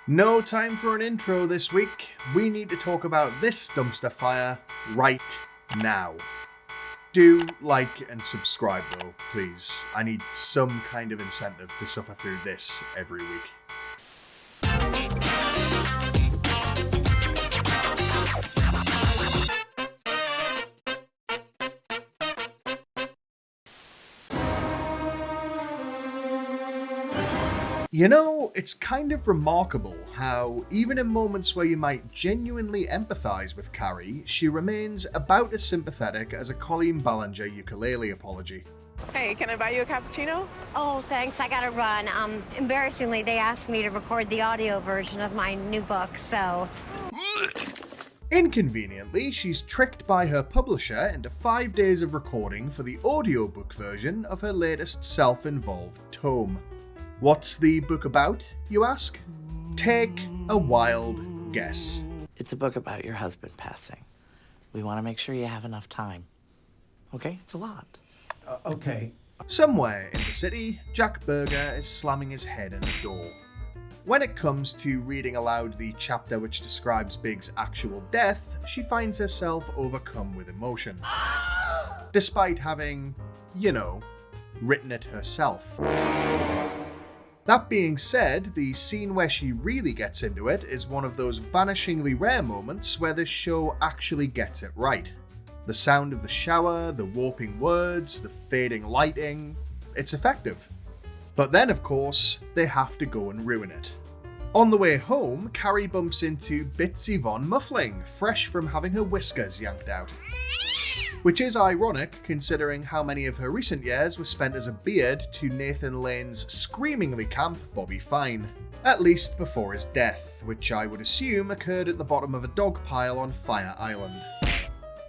No time for an intro this week. We need to talk about this dumpster fire right now. Do like and subscribe though, please. I need some kind of incentive to suffer through this every week. You know, it's kind of remarkable how, even in moments where you might genuinely empathise with Carrie, she remains about as sympathetic as a Colleen Ballinger ukulele apology. Hey, can I buy you a cappuccino? Oh, thanks. I gotta run. Embarrassingly, they asked me to record the audio version of my new book, so... Inconveniently, she's tricked by her publisher into 5 days of recording for the audiobook version of her latest self-involved tome. What's the book about, you ask? Take a wild guess. It's a book about your husband passing. We want to make sure you have enough time. Okay? It's a lot. Okay. Somewhere in the city, Jack Berger is slamming his head in a door. When it comes to reading aloud the chapter which describes Big's actual death, she finds herself overcome with emotion. Despite having, written it herself. That being said, the scene where she really gets into it is one of those vanishingly rare moments where the show actually gets it right. The sound of the shower, the warping words, the fading lighting, it's effective. But then, of course, they have to go and ruin it. On the way home, Carrie bumps into Bitsy Von Muffling, fresh from having her whiskers yanked out. Which is ironic, considering how many of her recent years were spent as a beard to Nathan Lane's screamingly camp Bobby Fine. At least before his death, which I would assume occurred at the bottom of a dog pile on Fire Island.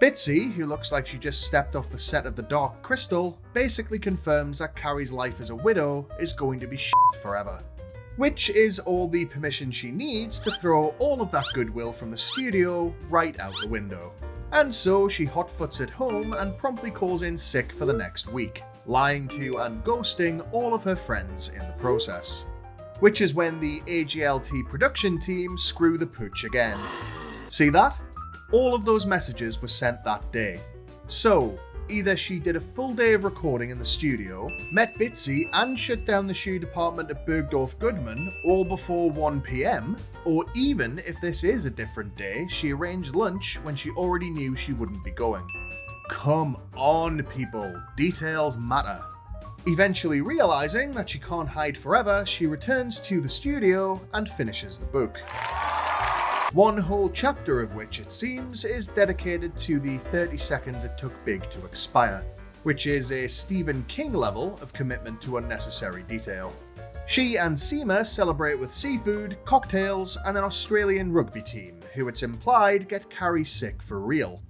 Bitsy, who looks like she just stepped off the set of The Dark Crystal, basically confirms that Carrie's life as a widow is going to be shit forever. Which is all the permission she needs to throw all of that goodwill from the studio right out the window. And so she hotfoots it home and promptly calls in sick for the next week, lying to and ghosting all of her friends in the process. Which is when the AGLT production team screw the pooch again. See that? All of those messages were sent that day. So, either she did a full day of recording in the studio, met Bitsy and shut down the shoe department at Bergdorf Goodman all before 1 PM, or even if this is a different day, she arranged lunch when she already knew she wouldn't be going. Come on, people, details matter. Eventually realizing that she can't hide forever, she returns to the studio and finishes the book. One whole chapter of which, it seems, is dedicated to the 30 seconds it took Big to expire, which is a Stephen King level of commitment to unnecessary detail. She and Seema celebrate with seafood, cocktails, and an Australian rugby team, who it's implied get Carrie sick for real.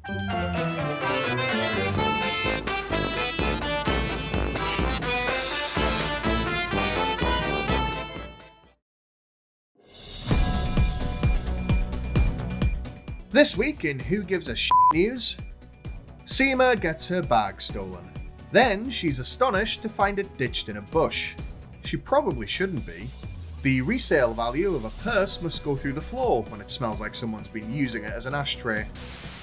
This week in Who Gives a Shit news, Seema gets her bag stolen. Then she's astonished to find it ditched in a bush. She probably shouldn't be. The resale value of a purse must go through the floor when it smells like someone's been using it as an ashtray.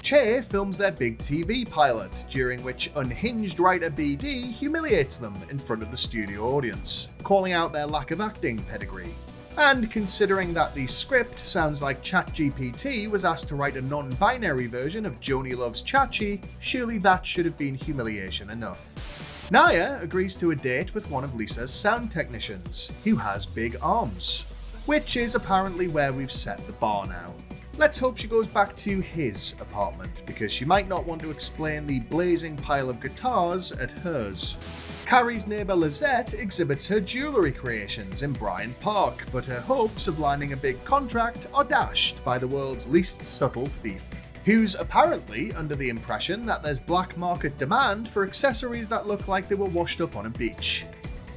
Che films their big TV pilot, during which unhinged writer BD humiliates them in front of the studio audience, calling out their lack of acting pedigree. And considering that the script sounds like ChatGPT was asked to write a non-binary version of Joni Loves Chachi, surely that should have been humiliation enough. Naya agrees to a date with one of Lisa's sound technicians, who has big arms. Which is apparently where we've set the bar now. Let's hope she goes back to his apartment, because she might not want to explain the blazing pile of guitars at hers. Carrie's neighbour Lizette exhibits her jewellery creations in Bryant Park, but her hopes of landing a big contract are dashed by the world's least subtle thief, who's apparently under the impression that there's black market demand for accessories that look like they were washed up on a beach.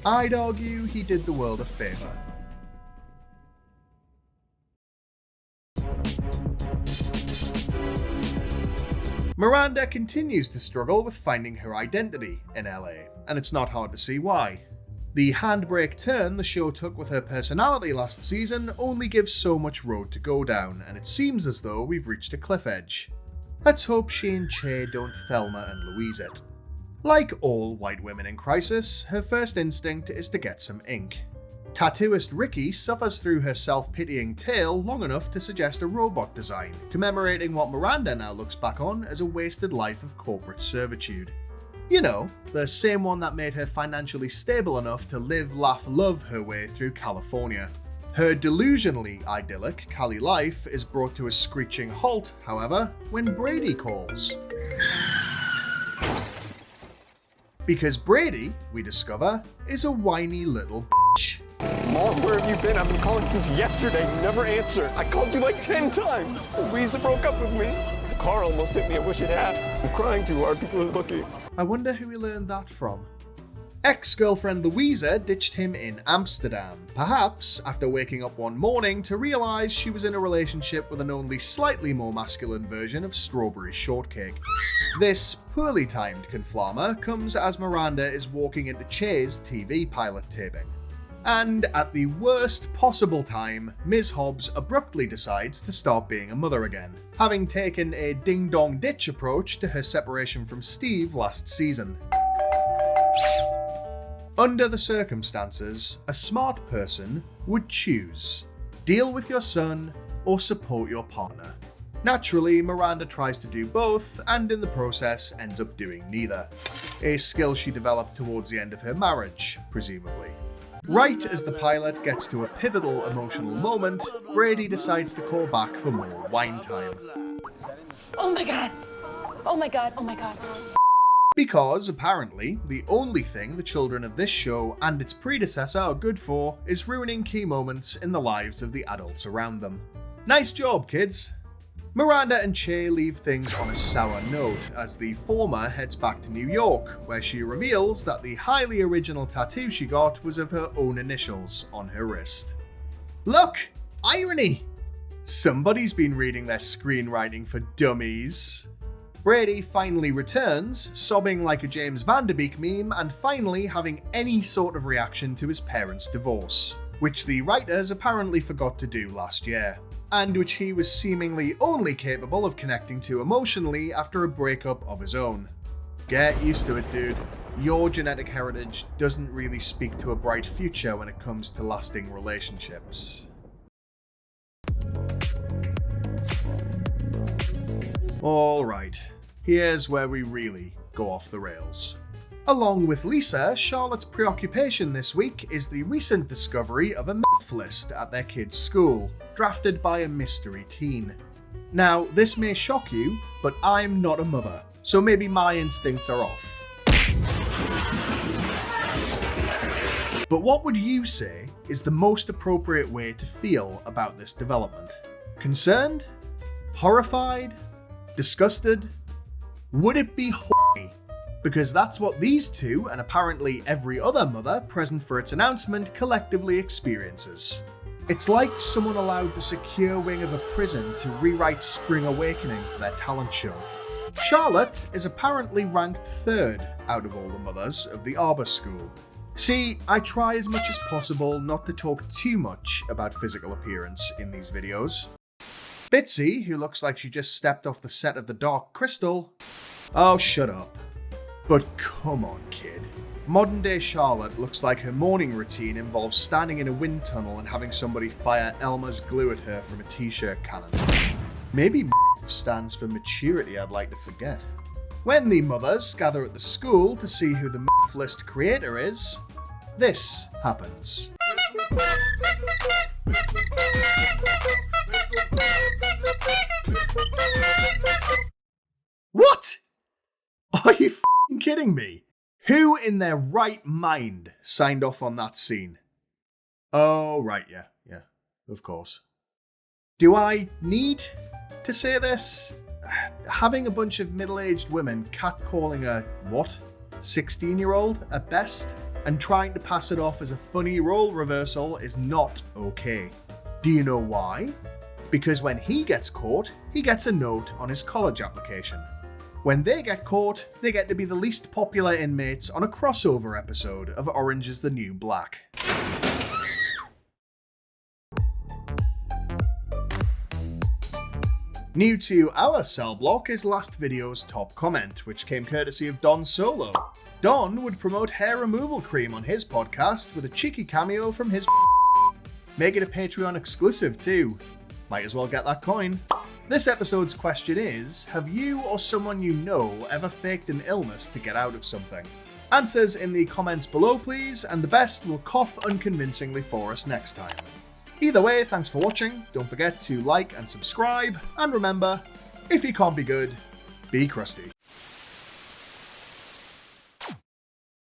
I'd argue he did the world a favour. Miranda continues to struggle with finding her identity in LA, and it's not hard to see why. The handbrake turn the show took with her personality last season only gives so much road to go down, and it seems as though we've reached a cliff edge. Let's hope she and Che don't Thelma and Louise it. Like all white women in crisis, her first instinct is to get some ink. Tattooist Ricky suffers through her self-pitying tale long enough to suggest a robot design, commemorating what Miranda now looks back on as a wasted life of corporate servitude. You know, the same one that made her financially stable enough to live, laugh, love her way through California. Her delusionally idyllic Cali life is brought to a screeching halt, however, when Brady calls. Because Brady, we discover, is a whiny little bitch. Mom, where have you been? I've been calling since yesterday. You never answer. I called you like 10 times. Louisa broke up with me. The car almost hit me. I wish it had. I'm crying too hard. People are looking. I wonder who he learned that from. Ex-girlfriend Louisa ditched him in Amsterdam, perhaps after waking up one morning to realise she was in a relationship with an only slightly more masculine version of Strawberry Shortcake. This poorly timed conflama comes as Miranda is walking into Che's TV pilot taping. And at the worst possible time, Ms. Hobbs abruptly decides to start being a mother again, having taken a ding-dong-ditch approach to her separation from Steve last season. Under the circumstances, a smart person would choose: deal with your son or support your partner. Naturally, Miranda tries to do both, and in the process ends up doing neither. A skill she developed towards the end of her marriage, presumably. Right as the pilot gets to a pivotal emotional moment, Brady decides to call back for more wine time. Oh my god! Oh my god, oh my god. Because, apparently, the only thing the children of this show and its predecessor are good for is ruining key moments in the lives of the adults around them. Nice job, kids! Miranda and Che leave things on a sour note as the former heads back to New York, where she reveals that the highly original tattoo she got was of her own initials on her wrist. Look! Irony! Somebody's been reading their screenwriting for dummies. Brady finally returns, sobbing like a James Van Der Beek meme and finally having any sort of reaction to his parents' divorce, which the writers apparently forgot to do last year, and which he was seemingly only capable of connecting to emotionally after a breakup of his own. Get used to it, dude. Your genetic heritage doesn't really speak to a bright future when it comes to lasting relationships. Alright, here's where we really go off the rails. Along with Lisa, Charlotte's preoccupation this week is the recent discovery of a MILF list at their kids' school, drafted by a mystery teen. Now, this may shock you, but I'm not a mother, so maybe my instincts are off. But what would you say is the most appropriate way to feel about this development? Concerned? Horrified? Disgusted? Would it be horny? Because that's what these two, and apparently every other mother present for its announcement, collectively experiences. It's like someone allowed the secure wing of a prison to rewrite Spring Awakening for their talent show. Charlotte is apparently ranked third out of all the mothers of the Arbor School. See, I try as much as possible not to talk too much about physical appearance in these videos. Bitsy, who looks like she just stepped off the set of The Dark Crystal. Oh, shut up. But come on, kid. Modern day Charlotte looks like her morning routine involves standing in a wind tunnel and having somebody fire Elmer's glue at her from a t-shirt cannon. Maybe MILF stands for maturity, I'd like to forget. When the mothers gather at the school to see who the MILF list creator is, this happens. What? Are you f***ing kidding me? Who in their right mind signed off on that scene? Oh, right, yeah, of course. Do I need to say this? Having a bunch of middle-aged women catcalling a, 16-year-old at best, and trying to pass it off as a funny role reversal is not okay. Do you know why? Because when he gets caught, he gets a note on his college application. When they get caught, they get to be the least popular inmates on a crossover episode of Orange is the New Black. New to our cell block is last video's top comment, which came courtesy of Don Solo. Don would promote hair removal cream on his podcast with a cheeky cameo from his Make it a Patreon exclusive too. Might as well get that coin. This episode's question is, have you or someone you know ever faked an illness to get out of something? Answers in the comments below please, and the best will cough unconvincingly for us next time. Either way, thanks for watching, don't forget to like and subscribe, and remember, if you can't be good, be crusty.